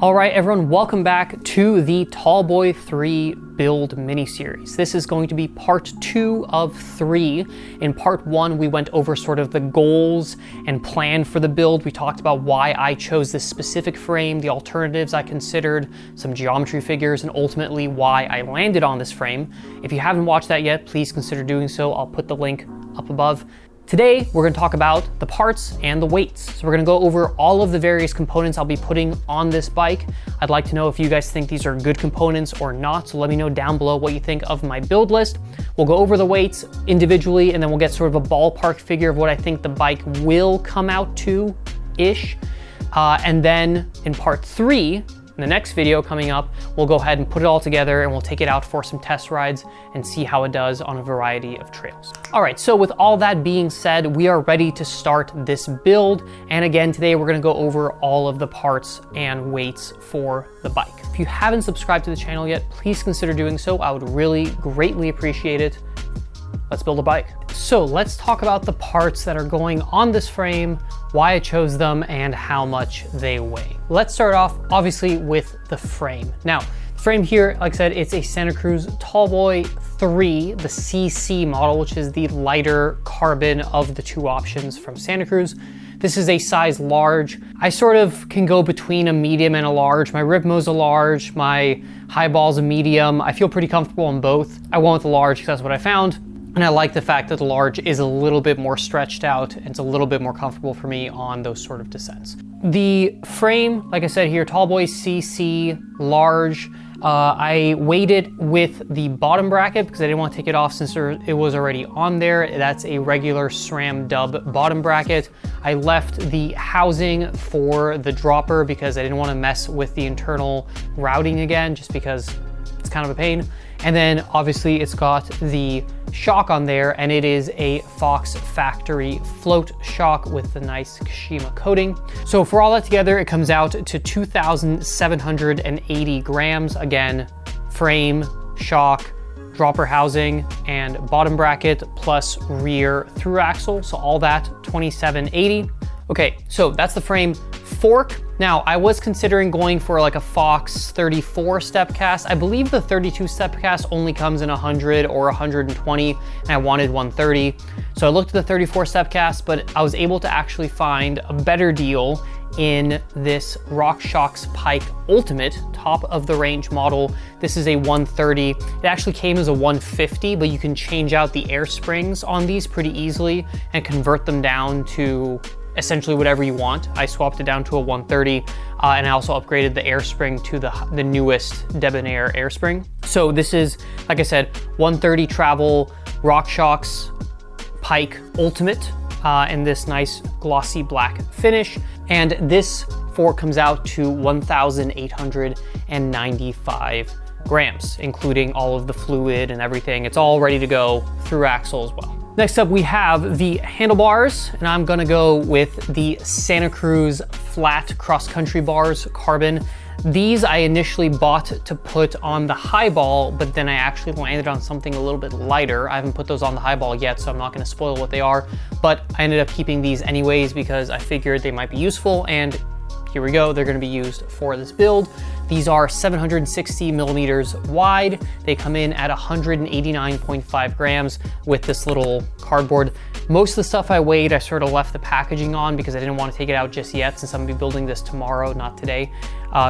All right, everyone, welcome back to the Tallboy 3 build mini-series. This is going to be part 2 of 3. In part 1, we went over sort of the goals and plan for the build. We talked about why I chose this specific frame, the alternatives I considered, some geometry figures, and ultimately why I landed on this frame. If you haven't watched that yet, please consider doing so. I'll put the link up above. Today, we're gonna talk about the parts and the weights. So we're gonna go over all of the various components I'll be putting on this bike. I'd like to know if you guys think these are good components or not, so let me know down below what you think of my build list. We'll go over the weights individually, and then we'll get sort of a ballpark figure of what I think the bike will come out to-ish. And then in part 3, in the next video coming up, we'll go ahead and put it all together and we'll take it out for some test rides and see how it does on a variety of trails. All right, so with all that being said, we are ready to start this build. And again, today we're gonna go over all of the parts and weights for the bike. If you haven't subscribed to the channel yet, please consider doing so. I would really greatly appreciate it. Let's build a bike. So let's talk about the parts that are going on this frame, why I chose them, and how much they weigh. Let's start off, obviously, with the frame. Now, the frame here, like I said, it's a Santa Cruz Tallboy 3, the CC model, which is the lighter carbon of the two options from Santa Cruz. This is a size large. I sort of can go between a medium and a large. My Ripmo's a large, my Highball's a medium. I feel pretty comfortable in both. I went with the large because that's what I found. And I like the fact that the large is a little bit more stretched out and it's a little bit more comfortable for me on those sort of descents. The frame, like I said here, Tallboy CC large. I weighed it with the bottom bracket because I didn't want to take it off since it was already on there. That's a regular SRAM dub bottom bracket. I left the housing for the dropper because I didn't want to mess with the internal routing again, just because it's kind of a pain. And then obviously it's got the shock on there, and it is a Fox factory float shock with the nice Kashima coating. So for all that together, it comes out to 2,780 grams. Again, frame, shock, dropper housing, and bottom bracket plus rear through axle. So all that 2,780. Okay, so that's the frame. Fork. Now, I was considering going for like a Fox 34 step cast. I believe the 32 step cast only comes in 100 or 120, and I wanted 130. So I looked at the 34 step cast, but I was able to actually find a better deal in this RockShox Pike Ultimate, top of the range model. This is a 130. It actually came as a 150, but you can change out the air springs on these pretty easily and convert them down to essentially whatever you want. I swapped it down to a 130, and I also upgraded the air spring to the newest Debonair air spring. So this is, like I said, 130 travel RockShox Pike Ultimate in this nice glossy black finish. And this fork comes out to 1,895 grams, including all of the fluid and everything. It's all ready to go through axle as well. Next up, we have the handlebars, and I'm gonna go with the Santa Cruz flat cross-country bars carbon. These I initially bought to put on the Highball, but then I actually landed on something a little bit lighter. I haven't put those on the Highball yet, so I'm not gonna spoil what they are, but I ended up keeping these anyways because I figured they might be useful, and here we go, they're gonna be used for this build. These are 760 millimeters wide. They come in at 189.5 grams with this little cardboard. Most of the stuff I weighed, I sort of left the packaging on because I didn't want to take it out just yet since I'm gonna be building this tomorrow, not today.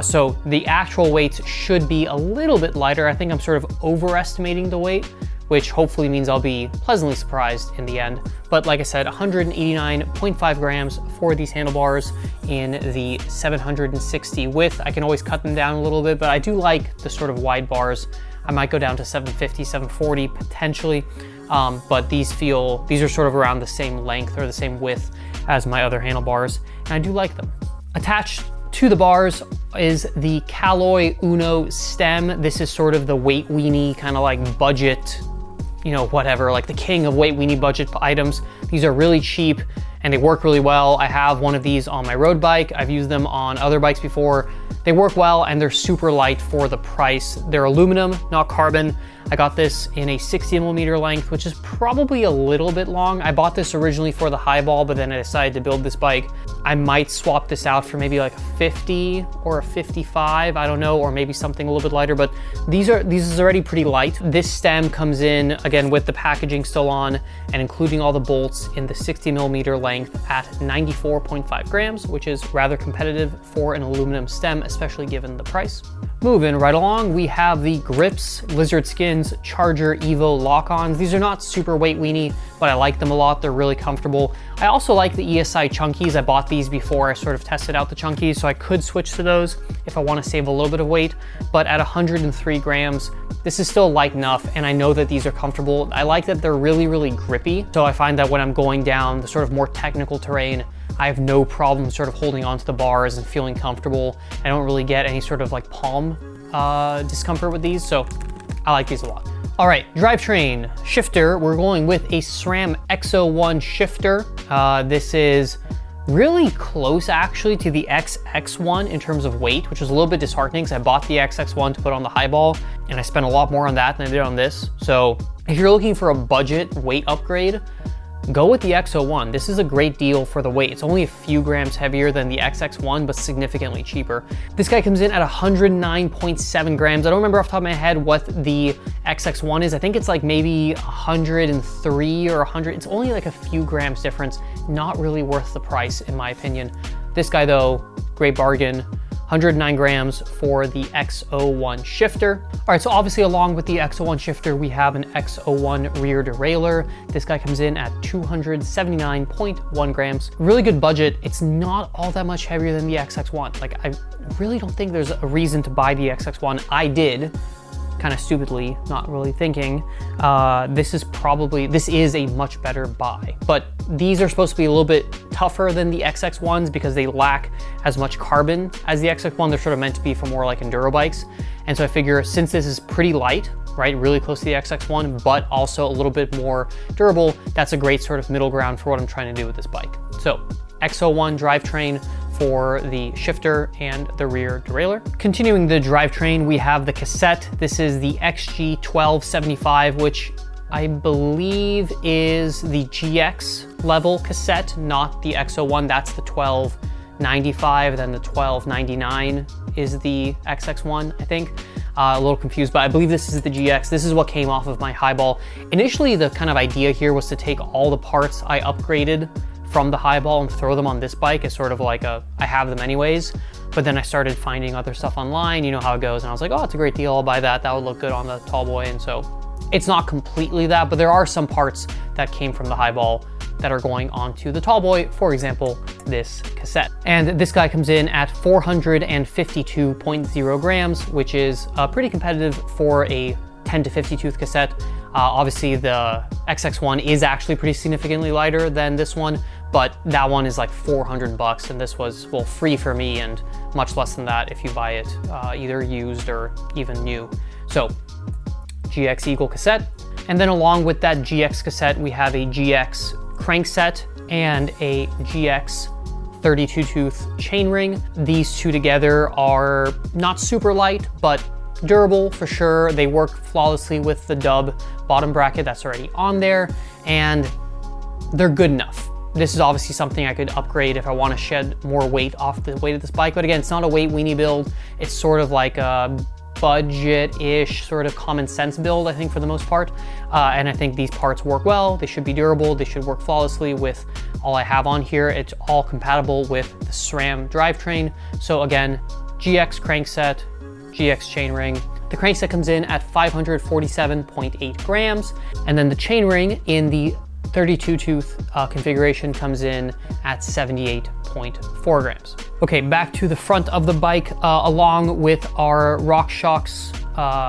So the actual weights should be a little bit lighter. I think I'm sort of overestimating the weight, which hopefully means I'll be pleasantly surprised in the end. But like I said, 189.5 grams for these handlebars in the 760 width. I can always cut them down a little bit, but I do like the sort of wide bars. I might go down to 750, 740 potentially, but these are sort of around the same length or the same width as my other handlebars, and I do like them. Attached to the bars is the Caloi Uno stem. This is sort of the weight weenie, kind of like budget, you know, whatever, like the king of weight weenie budget items. These are really cheap and they work really well. I have one of these on my road bike. I've used them on other bikes before. they work well and they're super light for the price. They're aluminum, not carbon. I got this in a 60mm length, which is probably a little bit long. I bought this originally for the highball, but then I decided to build this bike. I might swap this out for maybe like a 50 or a 55, I don't know, or maybe something a little bit lighter, but these is already pretty light. This stem comes in, again, with the packaging still on and including all the bolts in the 60mm length at 94.5 grams, which is rather competitive for an aluminum stem, especially given the price. Moving right along, we have the Grips Lizard Skins Charger Evo lock-ons. These are not super weight weenie, but I like them a lot. They're really comfortable. I also like the ESI Chunkies. I bought these before I sort of tested out the Chunkies, so I could switch to those if I want to save a little bit of weight. But at 103 grams, this is still light enough, and I know that these are comfortable. I like that they're really, really grippy. So I find that when I'm going down the sort of more technical terrain, I have no problem sort of holding onto the bars and feeling comfortable. I don't really get any sort of like palm discomfort with these, so I like these a lot. All right, drivetrain, shifter, we're going with a SRAM X01 shifter. This is really close actually to the XX1 in terms of weight, which was a little bit disheartening because I bought the XX1 to put on the highball and I spent a lot more on that than I did on this. So if you're looking for a budget weight upgrade, go with the X01. This is a great deal for the weight. It's only a few grams heavier than the XX1, but significantly cheaper. This guy comes in at 109.7 grams. I don't remember off the top of my head what the XX1 is. I think it's like maybe 103 or 100. It's only like a few grams difference. Not really worth the price, in my opinion. This guy though, great bargain. 109 grams for the X01 shifter. All right, so obviously along with the X01 shifter, we have an X01 rear derailleur. This guy comes in at 279.1 grams. Really good budget. It's not all that much heavier than the XX1. Like, I really don't think there's a reason to buy the XX1. I did, kind of stupidly, not really thinking. This is a much better buy. But these are supposed to be a little bit tougher than the XX1s because they lack as much carbon as the XX1. They're sort of meant to be for more like enduro bikes. And so I figure since this is pretty light, right, really close to the XX1, but also a little bit more durable, that's a great sort of middle ground for what I'm trying to do with this bike. So X01 drivetrain for the shifter and the rear derailleur. Continuing the drivetrain, we have the cassette. This is the XG1275, which I believe is the GX level cassette, not the X01. That's the 1295, then the 1299 is the XX1, I think. A little confused, but I believe this is the GX. This is what came off of my highball. Initially, the kind of idea here was to take all the parts I upgraded from the highball and throw them on this bike as sort of like I have them anyways. But then I started finding other stuff online, you know how it goes, and I was like, oh, it's a great deal, I'll buy that. That would look good on the Tallboy. And so it's not completely that, but there are some parts that came from the highball that are going onto the Tallboy, for example, this cassette. And this guy comes in at 452.0 grams, which is pretty competitive for a 10 to 50 tooth cassette. Obviously the XX1 is actually pretty significantly lighter than this one, but that one is like 400 bucks, and this was, well, free for me and much less than that if you buy it either used or even new. So GX Eagle cassette. And then along with that GX cassette, we have a GX crankset and a GX 32 tooth chainring. These two together are not super light, but durable for sure. They work flawlessly with the dub bottom bracket that's already on there, and they're good enough. This is obviously something I could upgrade if I want to shed more weight off the weight of this bike, but again, it's not a weight weenie build. It's sort of like a budget-ish sort of common sense build, I think, for the most part. And I think these parts work well. They should be durable. They should work flawlessly with all I have on here. It's all compatible with the SRAM drivetrain. So again, GX crankset, GX chainring. The crankset comes in at 547.8 grams, and then the chainring in the 32 tooth configuration comes in at 78.4 grams. Okay, back to the front of the bike. Along with our RockShox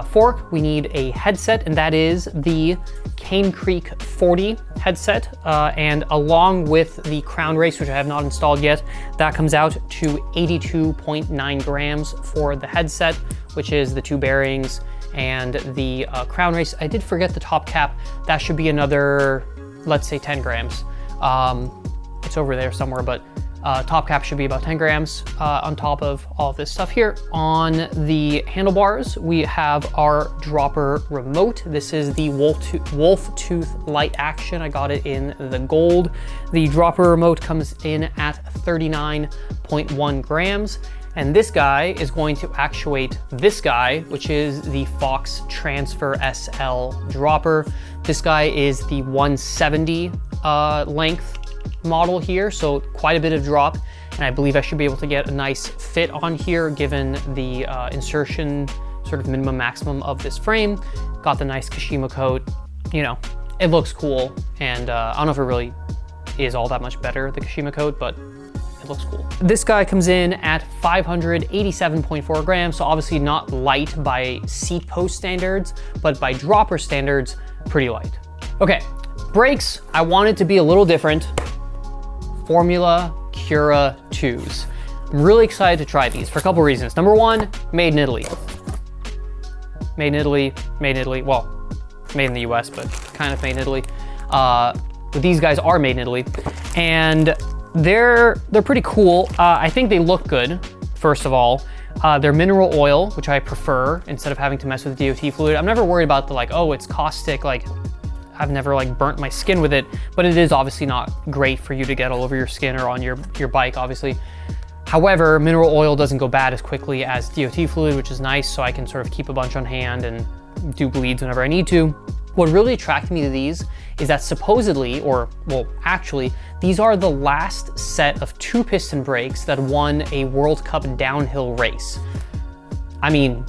fork, we need a headset, and that is the Cane Creek 40 headset. And along with the Crown Race, which I have not installed yet, that comes out to 82.9 grams for the headset, which is the two bearings and the Crown Race. I did forget the top cap. That should be another, let's say, 10 grams. It's over there somewhere, but Top cap should be about 10 grams on top of all of this stuff here. On the handlebars, we have our dropper remote. This is the Wolf Tooth Light Action. I got it in the gold. The dropper remote comes in at 39.1 grams. And this guy is going to actuate this guy, which is the Fox Transfer SL dropper. This guy is the 170 length model here, so quite a bit of drop, and I believe I should be able to get a nice fit on here given the insertion sort of minimum maximum of this frame. Got the nice Kashima coat, you know, it looks cool, and I don't know if it really is all that much better, the Kashima coat, but it looks cool. This guy comes in at 587.4 grams, so obviously not light by seat post standards, but by dropper standards, pretty light. Okay, brakes, I wanted to be a little different. Formula Cura 2s. I'm really excited to try these for a couple reasons. Number one, made in Italy. Made in Italy, well, made in the US, but kind of made in Italy. But these guys are made in Italy, and they're pretty cool. I think they look good, first of all. They're mineral oil, which I prefer, instead of having to mess with DOT fluid. I'm never worried about the like, oh, it's caustic, like, I've never like burnt my skin with it, but it is obviously not great for you to get all over your skin or on your bike, obviously. However, mineral oil doesn't go bad as quickly as DOT fluid, which is nice, so I can sort of keep a bunch on hand and do bleeds whenever I need to. What really attracted me to these is that supposedly, or well, actually, these are the last set of 2-piston brakes that won a World Cup downhill race. I mean,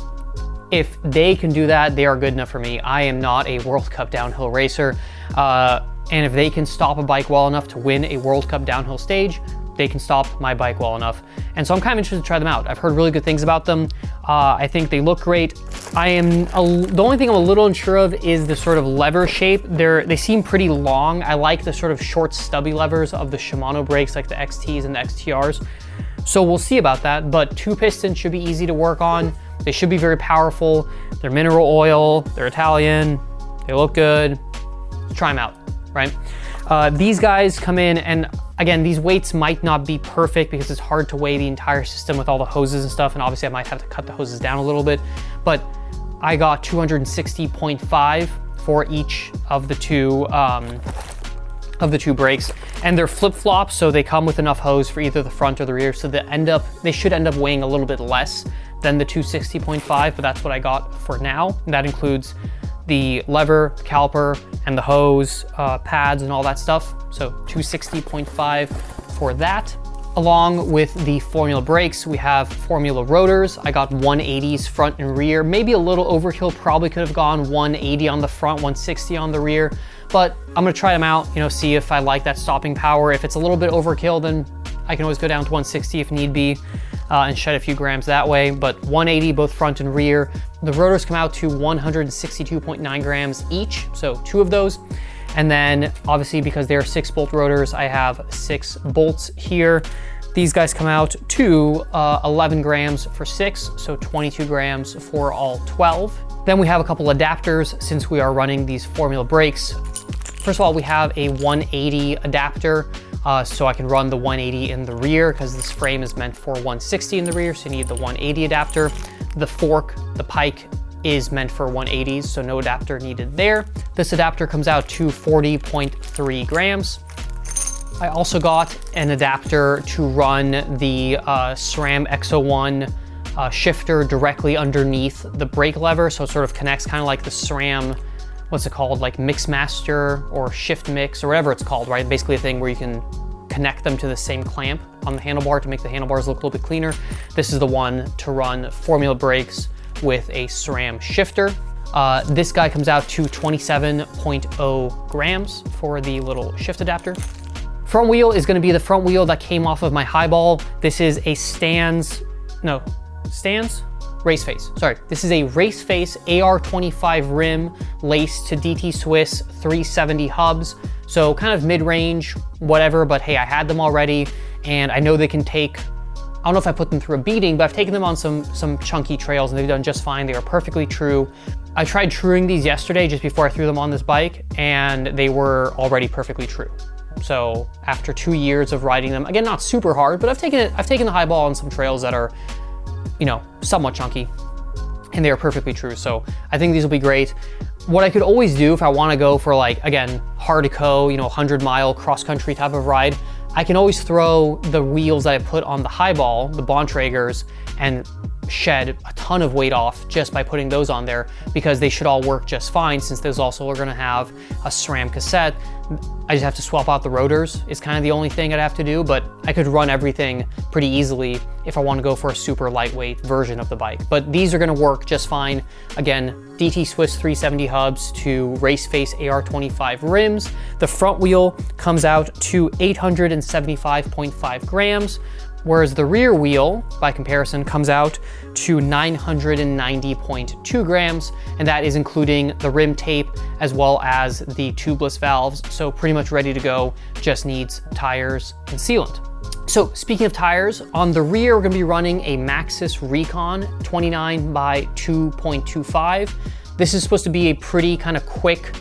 if they can do that, they are good enough for me. I am not a World Cup downhill racer. And if they can stop a bike well enough to win a World Cup downhill stage, they can stop my bike well enough. And so I'm kind of interested to try them out. I've heard really good things about them. I think they look great. The only thing I'm a little unsure of is the sort of lever shape. They seem pretty long. I like the sort of short stubby levers of the Shimano brakes, like the XTs and the XTRs. So we'll see about that, but 2-piston should be easy to work on. They should be very powerful. They're mineral oil, they're Italian, they look good. Let's try them out, right? These guys come in, and again, these weights might not be perfect because it's hard to weigh the entire system with all the hoses and stuff, and obviously I might have to cut the hoses down a little bit, but I got 260.5 for each of the two brakes, and they're flip-flops, so they come with enough hose for either the front or the rear, so they should end up weighing a little bit less than the 260.5, but that's what I got for now. And that includes the lever, the caliper, and the hose, pads, and all that stuff. So 260.5 for that. Along with the Formula brakes, we have Formula rotors. I got 180s front and rear, maybe a little overkill, probably could have gone 180 on the front, 160 on the rear, but I'm gonna try them out, you know, see if I like that stopping power. If it's a little bit overkill, then I can always go down to 160 if need be, and shed a few grams that way, but 180 both front and rear. The rotors come out to 162.9 grams each, so 2 of those. And then obviously because they're 6-bolt rotors, I have 6 bolts here. These guys come out to 11 grams for 6, so 22 grams for all 12. Then we have a couple adapters since we are running these Formula brakes. First of all, we have a 180 adapter, so I can run the 180 in the rear because this frame is meant for 160 in the rear, so you need the 180 adapter. The fork, the pike, is meant for 180s, so no adapter needed there. This adapter comes out to 40.3 grams. I also got an adapter to run the SRAM X01 shifter directly underneath the brake lever, so it sort of connects kind of like the SRAM, what's it called, like Mixmaster or Shift Mix or whatever it's called, right? Basically a thing where you can connect them to the same clamp on the handlebar to make the handlebars look a little bit cleaner. This is the one to run Formula brakes with a SRAM shifter. This guy comes out to 27.0 grams for the little shift adapter. Front wheel is gonna be the front wheel that came off of my highball. This is a Race Face, sorry. This is a Race Face AR25 rim laced to DT Swiss 370 hubs. So kind of mid-range, whatever, but hey, I had them already and I know they can take, I don't know if I put them through a beating, but I've taken them on some chunky trails and they've done just fine. They are perfectly true. I tried truing these yesterday just before I threw them on this bike and they were already perfectly true. So after 2 years of riding them, again, not super hard, but I've taken the highball on some trails that are, you know, somewhat chunky, and they are perfectly true. So I think these will be great. What I could always do if I want to go for, like, again, hard-to-co, you know, 100-mile cross-country type of ride, I can always throw the wheels that I put on the highball, the Bontrager's, and shed a ton of weight off just by putting those on there, because they should all work just fine, since those also are going to have a SRAM cassette. I just have to swap out the rotors is kind of the only thing I'd have to do, but I could run everything pretty easily if I want to go for a super lightweight version of the bike. But these are going to work just fine. Again, DT Swiss 370 hubs to race face AR25 rims. The front wheel comes out to 875.5 grams, whereas the rear wheel, by comparison, comes out to 990.2 grams, and that is including the rim tape as well as the tubeless valves. So pretty much ready to go, just needs tires and sealant. So speaking of tires, on the rear, we're gonna be running a Maxxis Recon 29 by 2.25. This is supposed to be a pretty kind of quick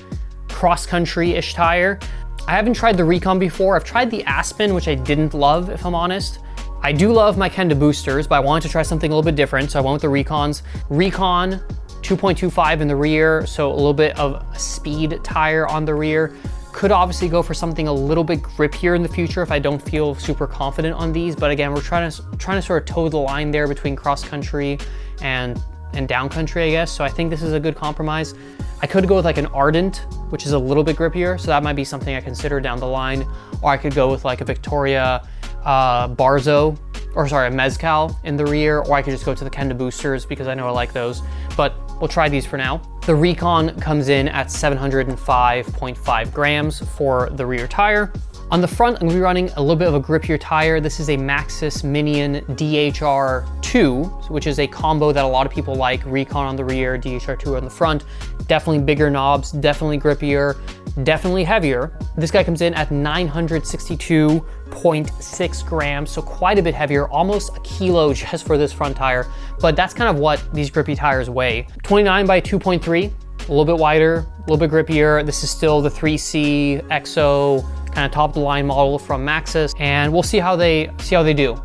cross-country-ish tire. I haven't tried the Recon before. I've tried the Aspen, which I didn't love, if I'm honest. I do love my Kenda boosters, but I wanted to try something a little bit different, so I went with the Recons. Recon 2.25 in the rear, so a little bit of a speed tire on the rear. Could obviously go for something a little bit grippier in the future if I don't feel super confident on these, but again, we're trying to sort of toe the line there between cross country and down country, I guess. So I think this is a good compromise. I could go with like an Ardent, which is a little bit grippier, so that might be something I consider down the line, or I could go with like a Victoria Barzo, or sorry, a Mezcal in the rear, or I could just go to the Kenda boosters because I know I like those, but we'll try these for now. The Recon comes in at 705.5 grams for the rear tire. On the front, I'm gonna be running a little bit of a grippier tire. This is a Maxxis Minion DHR2, which is a combo that a lot of people like. Recon on the rear, DHR2 on the front. Definitely bigger knobs, definitely grippier, definitely heavier. This guy comes in at 962.6 grams, so quite a bit heavier, almost a kilo just for this front tire. But that's kind of what these grippy tires weigh. 29 by 2.3, a little bit wider, a little bit grippier. This is still the 3C EXO kind of top of the line model from Maxxis, and we'll see how they do.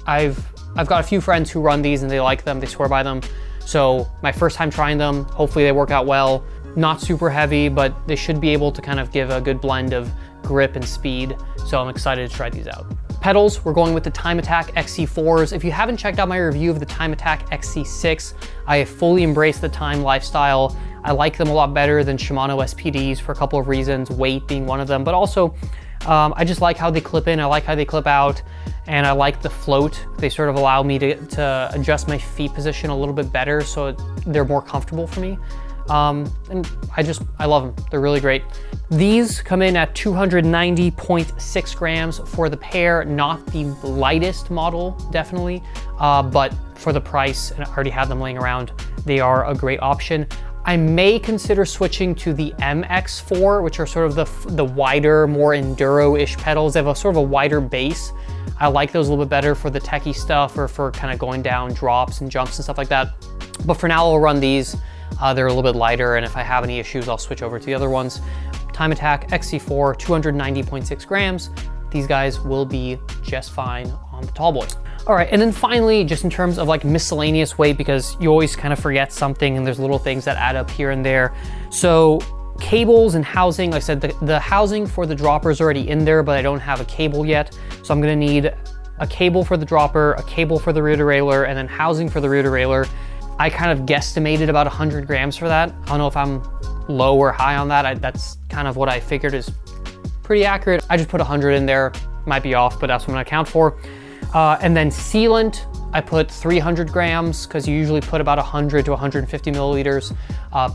I've got a few friends who run these and they like them, they swear by them. So my first time trying them, hopefully they work out well. Not super heavy, but they should be able to kind of give a good blend of grip and speed. So I'm excited to try these out. Pedals, we're going with the Time Attack XC4s. If you haven't checked out my review of the Time Attack XC6, I have fully embraced the Time lifestyle. I like them a lot better than Shimano SPDs for a couple of reasons, weight being one of them, but also I just like how they clip in, I like how they clip out, and I like the float. They sort of allow me to adjust my feet position a little bit better so they're more comfortable for me. And I love them, they're really great. These come in at 290.6 grams for the pair, not the lightest model, definitely, but for the price, and I already have them laying around, they are a great option. I may consider switching to the MX4, which are sort of the wider, more enduro-ish pedals. They have a sort of a wider base. I like those a little bit better for the techie stuff or for kind of going down drops and jumps and stuff like that. But for now, I'll run these. They're a little bit lighter, and if I have any issues, I'll switch over to the other ones. Time Attack XC4, 290.6 grams. These guys will be just fine on the Tallboy. All right, and then finally, just in terms of like miscellaneous weight, because you always kind of forget something and there's little things that add up here and there. So cables and housing, like I said, the housing for the dropper is already in there, but I don't have a cable yet. So I'm gonna need a cable for the dropper, a cable for the rear derailleur, and then housing for the rear derailleur. I kind of guesstimated about 100 grams for that. I don't know if I'm low or high on that. That's kind of what I figured is pretty accurate. I just put 100 in there, might be off, but that's what I'm gonna account for. And then sealant, I put 300 grams because you usually put about 100 to 150 milliliters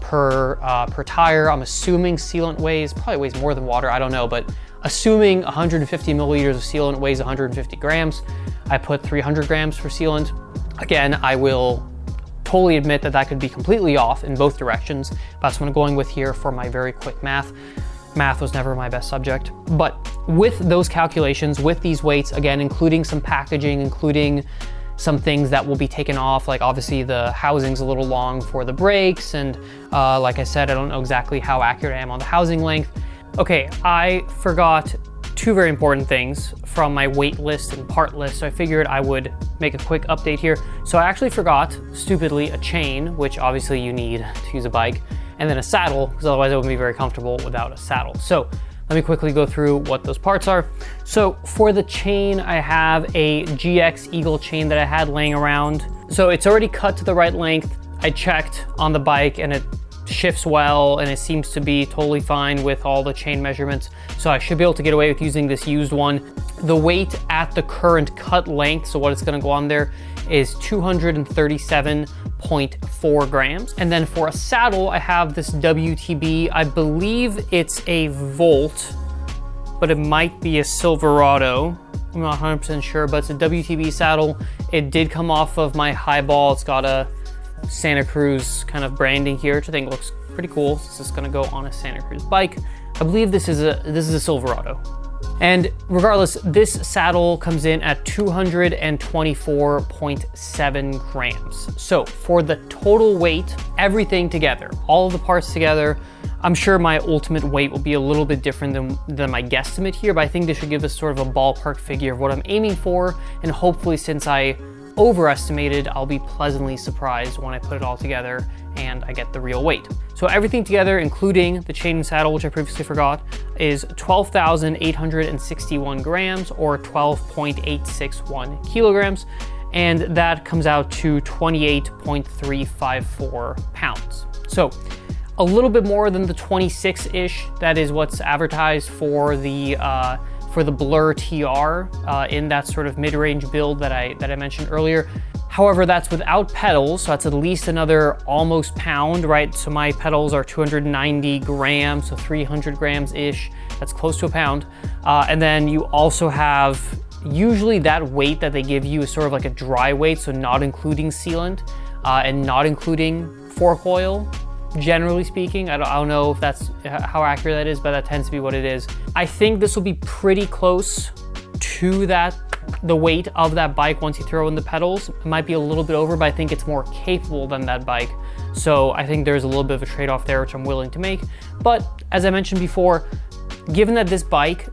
per tire. I'm assuming sealant probably weighs more than water, I don't know, but assuming 150 milliliters of sealant weighs 150 grams, I put 300 grams for sealant. Again, I will totally admit that could be completely off in both directions. That's what I'm going with here for my very quick math. Math was never my best subject. But with those calculations, with these weights, again, including some packaging, including some things that will be taken off, like obviously the housing's a little long for the brakes, and like I said, I don't know exactly how accurate I am on the housing length. Okay, I forgot two very important things from my weight list and part list, so I figured I would make a quick update here. So I actually forgot, stupidly, a chain, which obviously you need to use a bike, and then a saddle, because otherwise I wouldn't be very comfortable without a saddle. So let me quickly go through what those parts are. So for the chain, I have a GX Eagle chain that I had laying around. So it's already cut to the right length. I checked on the bike and it shifts well, and it seems to be totally fine with all the chain measurements. So I should be able to get away with using this used one. The weight at the current cut length, so what it's gonna go on there, is 237.4 grams. And then for a saddle, I have this WTB. I believe it's a Volt, but it might be a Silverado. I'm not 100% sure, but it's a WTB saddle. It did come off of my Highball. It's got a Santa Cruz kind of branding here, which I think looks pretty cool. This is gonna go on a Santa Cruz bike. I believe this is a Silverado. And regardless, this saddle comes in at 224.7 grams. So for the total weight, everything together, all of the parts together, I'm sure my ultimate weight will be a little bit different than my guesstimate here, but I think this should give us sort of a ballpark figure of what I'm aiming for. And hopefully, since I overestimated, I'll be pleasantly surprised when I put it all together and I get the real weight. So everything together, including the chain and saddle, which I previously forgot, is 12,861 grams, or 12.861 kilograms. And that comes out to 28.354 pounds. So a little bit more than the 26-ish. That is what's advertised for the Blur TR in that sort of mid-range build that I mentioned earlier. However, that's without pedals, so that's at least another almost pound, right? So my pedals are 290 grams, so 300 grams-ish. That's close to a pound. And then you also have, usually that weight that they give you is sort of like a dry weight, so not including sealant and not including fork oil. Generally speaking, I don't know if that's how accurate that is, but that tends to be what it is. I think this will be pretty close to the weight of that bike once you throw in the pedals. It might be a little bit over, but I think it's more capable than that bike. So I think there's a little bit of a trade-off there, which I'm willing to make. But as I mentioned before, given that this bike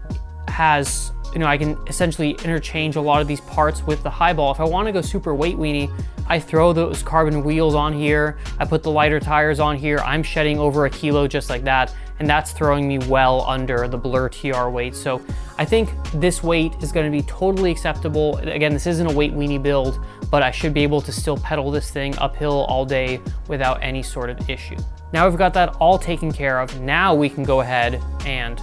has, I can essentially interchange a lot of these parts with the Highball. If I want to go super weight weenie, I throw those carbon wheels on here, I put the lighter tires on here, I'm shedding over a kilo just like that, and that's throwing me well under the Blur TR weight. So I think this weight is gonna be totally acceptable. Again, this isn't a weight weenie build, but I should be able to still pedal this thing uphill all day without any sort of issue. Now we've got that all taken care of, now we can go ahead and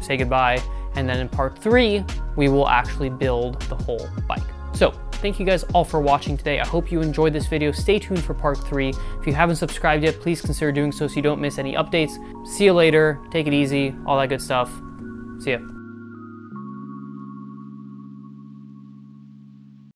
say goodbye, and then in part 3, we will actually build the whole bike. So thank you guys all for watching today. I hope you enjoyed this video. Stay tuned for part 3. If you haven't subscribed yet, please consider doing so you don't miss any updates. See you later, take it easy, all that good stuff. See ya.